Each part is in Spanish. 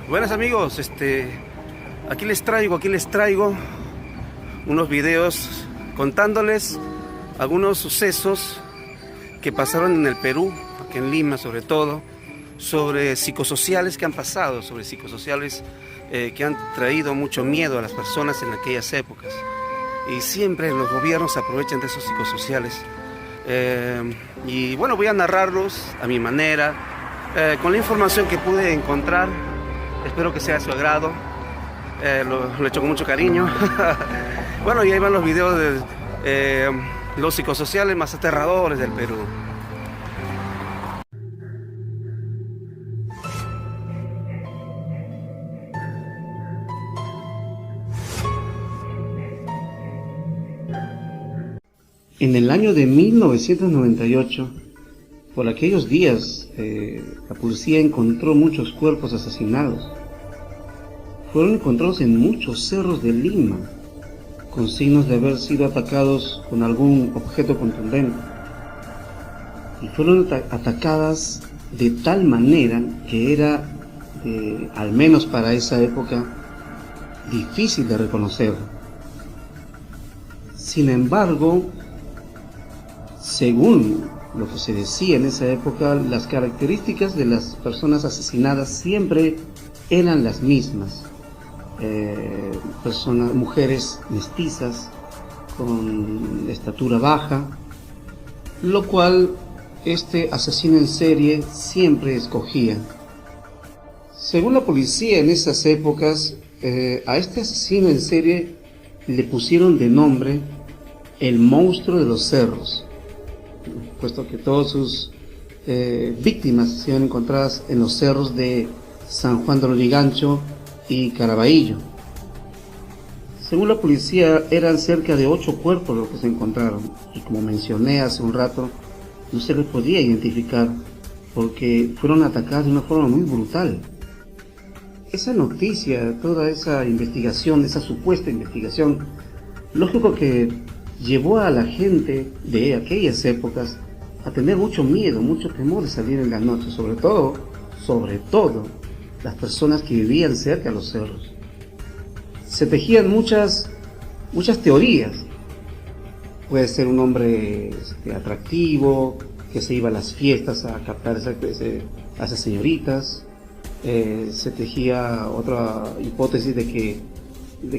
Buenas amigos, aquí les traigo unos videos contándoles algunos sucesos que pasaron en el Perú, aquí en Lima sobre todo, sobre psicosociales que han pasado, sobre psicosociales que han traído mucho miedo a las personas en aquellas épocas. Y siempre los gobiernos se aprovechan de esos psicosociales. Y bueno, voy a narrarlos a mi manera, con la información que pude encontrar. Espero que sea de su agrado. Lo he hecho con mucho cariño. Bueno, y ahí van los videos de los psicosociales más aterradores del Perú. En el año de 1998, por aquellos días, la policía encontró muchos cuerpos asesinados. Fueron encontrados en muchos cerros de Lima, con signos de haber sido atacados con algún objeto contundente. Y fueron atacadas de tal manera que era, al menos para esa época, difícil de reconocer. Sin embargo, según lo que se decía en esa época, las características de las personas asesinadas siempre eran las mismas. Mujeres mestizas, con estatura baja, lo cual este asesino en serie siempre escogía. Según la policía en esas épocas, a este asesino en serie le pusieron de nombre el monstruo de los cerros, puesto que todas sus víctimas se han encontradas en los cerros de San Juan de Lurigancho y Caraballo. Según la policía, eran cerca de 8 cuerpos los que se encontraron, y como mencioné hace un rato, no se les podía identificar porque fueron atacados de una forma muy brutal. Esa noticia, toda esa investigación, esa supuesta investigación, lógico que llevó a la gente de aquellas épocas a tener mucho miedo, mucho temor de salir en la noche, sobre todo, las personas que vivían cerca de los cerros. Se tejían muchas teorías. Puede ser un hombre atractivo, que se iba a las fiestas a captar a esas señoritas. Se tejía otra hipótesis de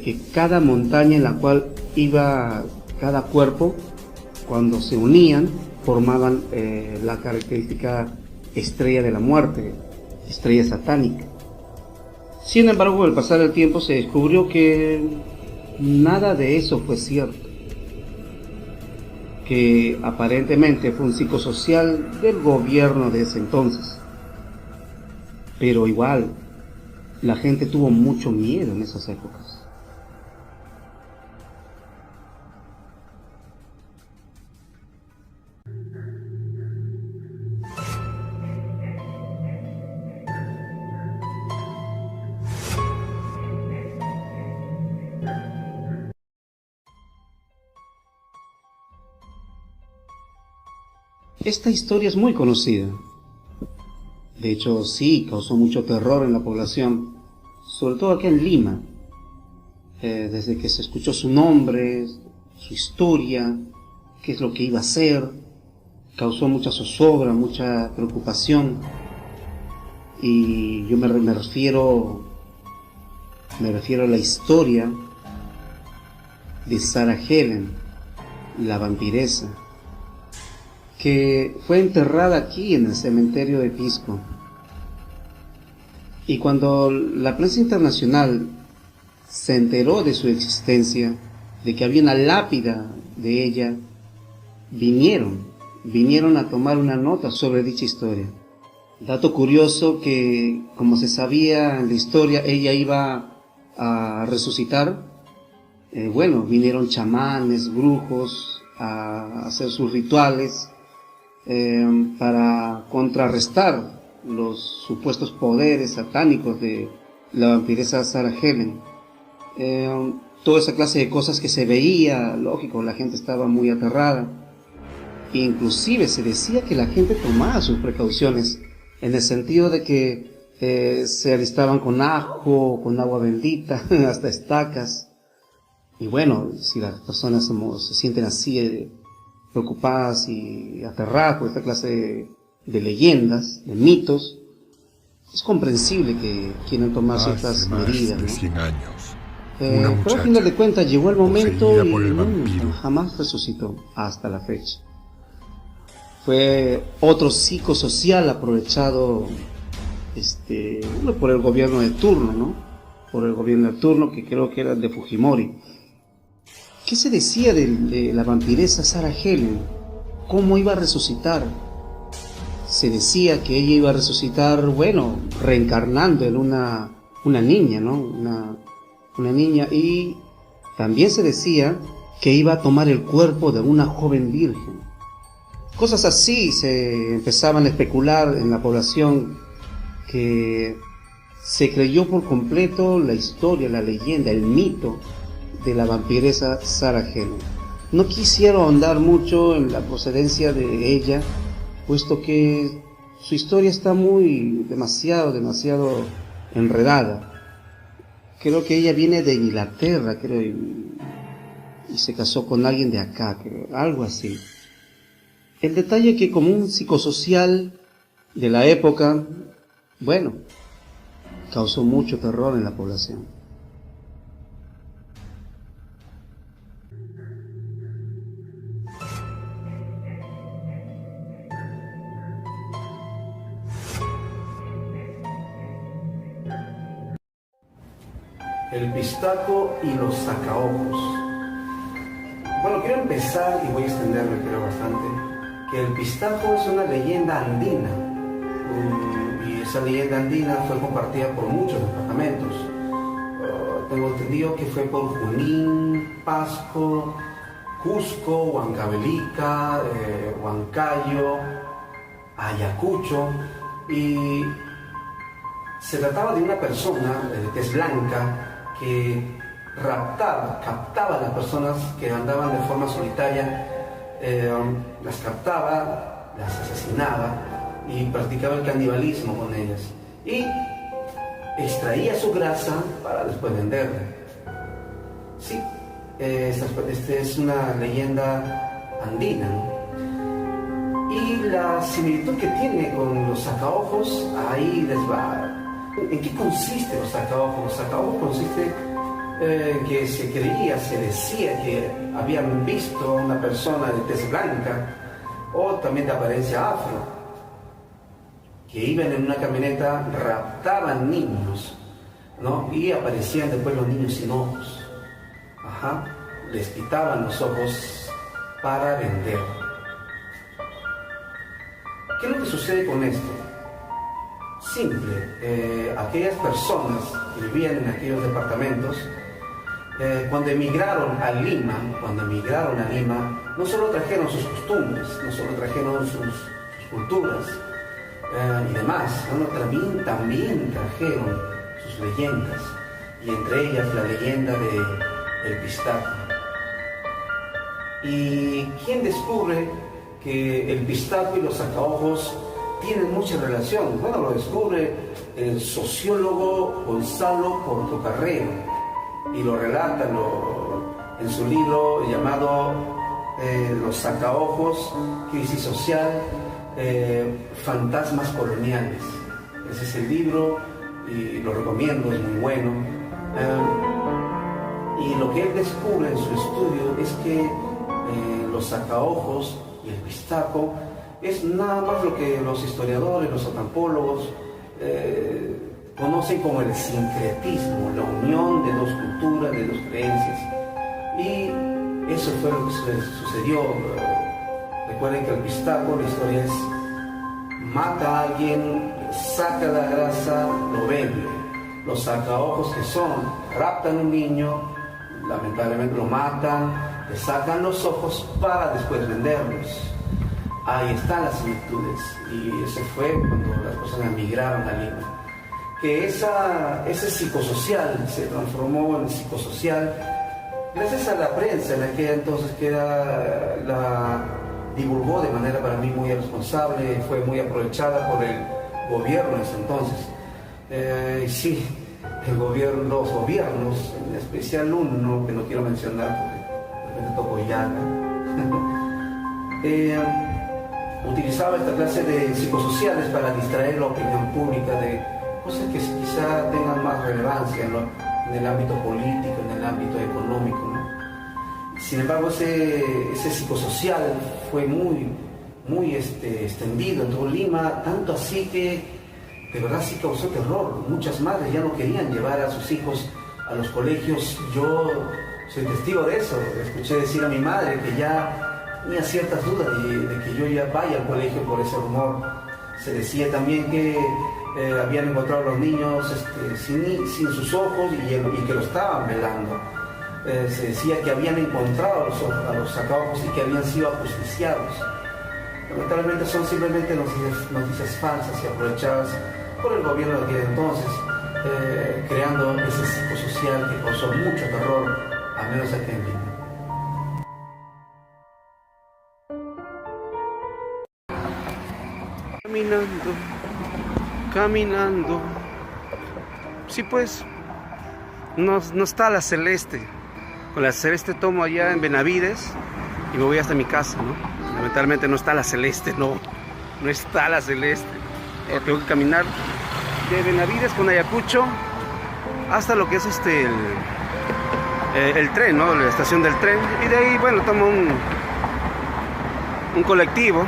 que cada montaña en la cual iba cada cuerpo, cuando se unían, formaban la característica estrella de la muerte, estrella satánica. Sin embargo, al pasar el tiempo se descubrió que nada de eso fue cierto, que aparentemente fue un psicosocial del gobierno de ese entonces. Pero igual, la gente tuvo mucho miedo en esas épocas. Esta historia es muy conocida. De hecho, sí, causó mucho terror en la población, sobre todo aquí en Lima. Desde que se escuchó su nombre, su historia, qué es lo que iba a hacer, causó mucha zozobra, mucha preocupación. Y yo me refiero a la historia de Sarah Helen, la vampiresa, que fue enterrada aquí en el cementerio de Pisco. Y cuando la prensa internacional se enteró de su existencia, de que había una lápida de ella, vinieron a tomar una nota sobre dicha historia. Dato curioso que, como se sabía en la historia, ella iba a resucitar. Vinieron chamanes, brujos a hacer sus rituales para contrarrestar los supuestos poderes satánicos de la vampiresa Sarah Helen. Toda esa clase de cosas que se veía, lógico, la gente estaba muy aterrada. Inclusive se decía que la gente tomaba sus precauciones, en el sentido de que Se alistaban con ajo, con agua bendita, hasta estacas. Y bueno, si las personas se sienten así preocupadas y aterradas por esta clase de leyendas, de mitos, es comprensible que quieran tomar ciertas medidas, ¿no? 100 años, pero al final de cuentas llegó el momento y por el vampiro. jamás resucitó hasta la fecha. Fue otro psicosocial aprovechado por el gobierno de turno, ¿no? Por el gobierno de turno, que creo que era el de Fujimori. ¿Qué se decía de la vampiresa Sarah Helen? ¿Cómo iba a resucitar? Se decía que ella iba a resucitar, bueno, reencarnando en una niña, ¿no? Una niña, y también se decía que iba a tomar el cuerpo de una joven virgen. Cosas así se empezaban a especular en la población, que se creyó por completo la historia, la leyenda, el mito de la vampiresa Sarah Helen. No quisiera ahondar mucho en la procedencia de ella, puesto que su historia está demasiado enredada. Creo que ella viene de Inglaterra, creo, y se casó con alguien de acá, creo, algo así. El detalle es que como un psicosocial de la época, bueno, causó mucho terror en la población. El pistaco y los sacaojos. Bueno, quiero empezar, y voy a extenderme creo bastante, que el pistaco es una leyenda andina, y esa leyenda andina fue compartida por muchos departamentos. Tengo entendido que fue por Junín, Pasco, Cusco, Huancavelica, Huancayo, Ayacucho, y se trataba de una persona de tez blanca que captaba a las personas que andaban de forma solitaria, las captaba, las asesinaba y practicaba el canibalismo con ellas. Y extraía su grasa para después venderla. Sí, esta es una leyenda andina, ¿no? Y la similitud que tiene con los sacaojos, ahí les va. ¿En qué consiste los sacaojos? Los sacaojos consiste en que se decía que habían visto a una persona de tez blanca o también de apariencia afro, que iban en una camioneta, raptaban niños, ¿no? Y aparecían después los niños sin ojos. Les quitaban los ojos para vender. ¿Qué es lo que sucede con esto? Simple, aquellas personas que vivían en aquellos departamentos, cuando emigraron a Lima, no solo trajeron sus costumbres, no solo trajeron sus culturas y demás, sino también trajeron sus leyendas, y entre ellas la leyenda del pistaco. ¿Y quién descubre que el pistaco y los sacaojos tienen mucha relación? Bueno, lo descubre el sociólogo Gonzalo Portocarrero, y lo relata en su libro llamado Los sacaojos, crisis social, fantasmas coloniales. Ese es el libro y lo recomiendo, es muy bueno. Y lo que él descubre en su estudio es que los sacaojos y el pistaco es nada más lo que los historiadores, los antropólogos conocen como el sincretismo, la unión de dos culturas, de dos creencias. Y eso fue lo que sucedió. Recuerden que el pistaco, la historia es: mata a alguien, saca la grasa, lo vende. Los sacaojos, que son, raptan a un niño, lamentablemente lo matan, le sacan los ojos para después venderlos. Ahí están las similitudes, y eso fue cuando las personas migraron a Lima. Que ese psicosocial se transformó en psicosocial gracias a la prensa en aquella entonces, que la divulgó de manera para mí muy irresponsable, fue muy aprovechada por el gobierno en ese entonces. Sí, los gobiernos, en especial uno que no quiero mencionar porque de repente toco llaga, utilizaba esta clase de psicosociales para distraer la opinión pública de cosas que quizá tengan más relevancia en el ámbito político, en el ámbito económico, ¿no? Sin embargo, ese psicosocial fue muy extendido en todo Lima, tanto así que de verdad sí causó terror. Muchas madres ya no querían llevar a sus hijos a los colegios. Yo soy testigo de eso. Escuché decir a mi madre que ya tenía ciertas dudas de que yo ya vaya al colegio por ese rumor. Se decía también que habían encontrado a los niños sin sus ojos y que lo estaban velando. Se decía que habían encontrado a los sacaojos y que habían sido ajusticiados. Lamentablemente son simplemente noticias falsas y aprovechadas por el gobierno de aquel entonces, creando ese psicosocial que causó mucho terror, al menos aquí en Lima. Caminando. Sí, pues, no está la Celeste. Con la Celeste tomo allá en Benavides y me voy hasta mi casa, ¿no? Lamentablemente no está la Celeste, no está la Celeste. Tengo que caminar de Benavides con Ayacucho hasta lo que es el tren, ¿no? La estación del tren. Y de ahí, bueno, tomo un colectivo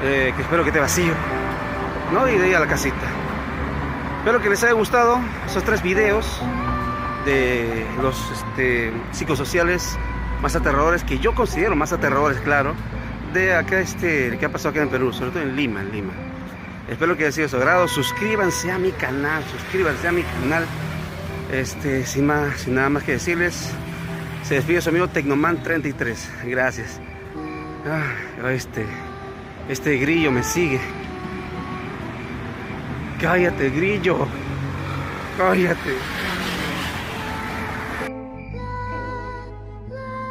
que espero que esté vacío, ¿no? Y de ahí a la casita. Espero que les haya gustado esos 3 videos de los psicosociales más aterradores, que yo considero más aterradores, claro, de acá que ha pasado acá en Perú, sobre todo en Lima. Espero que haya sido de su agrado. Suscríbanse a mi canal, sin nada más que decirles, se despide su amigo Tecnoman33. Gracias. Este grillo me sigue. Cállate, grillo, cállate.